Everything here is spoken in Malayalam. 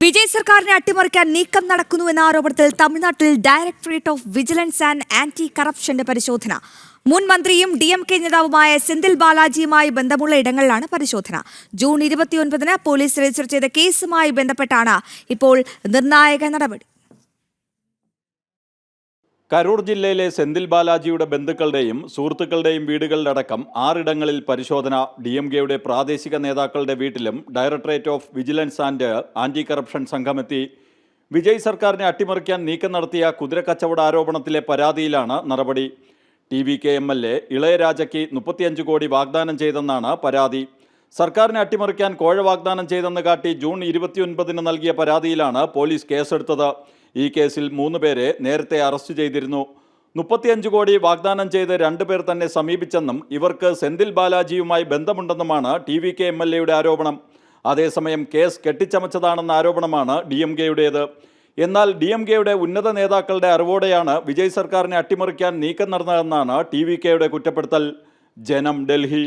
വിജയ് സർക്കാരിനെ അട്ടിമറിക്കാൻ നീക്കം നടക്കുന്നുവെന്ന ആരോപണത്തിൽ തമിഴ്നാട്ടിൽ directorate of vigilance and anti കറപ്ഷന്റെ പരിശോധന. മുൻ മന്ത്രിയും DMK നേതാവുമായ സെന്തിൽ ബാലാജിയുമായി ബന്ധമുള്ള ഇടങ്ങളിലാണ് പരിശോധന. ജൂൺ 29-ന് പോലീസ് രജിസ്റ്റർ ചെയ്ത കേസുമായി ബന്ധപ്പെട്ടാണ് ഇപ്പോൾ നിർണായക നടപടി. കരൂർ ജില്ലയിലെ സെന്തിൽ ബാലാജിയുടെ ബന്ധുക്കളുടെയും സുഹൃത്തുക്കളുടെയും വീടുകളിലടക്കം 6 ഇടങ്ങളിൽ പരിശോധന. DMKയുടെ പ്രാദേശിക നേതാക്കളുടെ വീട്ടിലും directorate of vigilance and anti corruption സംഘമെത്തി. വിജയ് സർക്കാരിനെ അട്ടിമറിക്കാൻ നീക്കം നടത്തിയ കുതിരക്കച്ചവട ആരോപണത്തിലെ പരാതിയിലാണ് നടപടി. TVK MLA ഇളയരാജയ്ക്ക് 35 കോടി വാഗ്ദാനം ചെയ്തെന്നാണ് പരാതി. സർക്കാരിനെ അട്ടിമറിക്കാൻ കോഴ വാഗ്ദാനം ചെയ്തെന്ന് കാട്ടി ജൂൺ 29-ന് നൽകിയ പരാതിയിലാണ് പോലീസ് കേസെടുത്തത്. ഈ കേസിൽ 3 പേരെ നേരത്തെ അറസ്റ്റ് ചെയ്തിരുന്നു. 35 കോടി വാഗ്ദാനം ചെയ്ത് 2 പേർ തന്നെ സമീപിച്ചെന്നും ഇവർക്ക് സെന്തിൽ ബാലാജിയുമായി ബന്ധമുണ്ടെന്നുമാണ് TVK MLAയുടെ ആരോപണം. അതേസമയം കേസ് കെട്ടിച്ചമച്ചതാണെന്ന ആരോപണമാണ് DMKയുടേത്. എന്നാൽ DMKയുടെ ഉന്നത നേതാക്കളുടെ അറിവോടെയാണ് വിജയ് സർക്കാരിനെ അട്ടിമറിക്കാൻ നീക്കം നടന്നതെന്നാണ് TVKയുടെ കുറ്റപ്പെടുത്തൽ. ജനം, ഡൽഹി.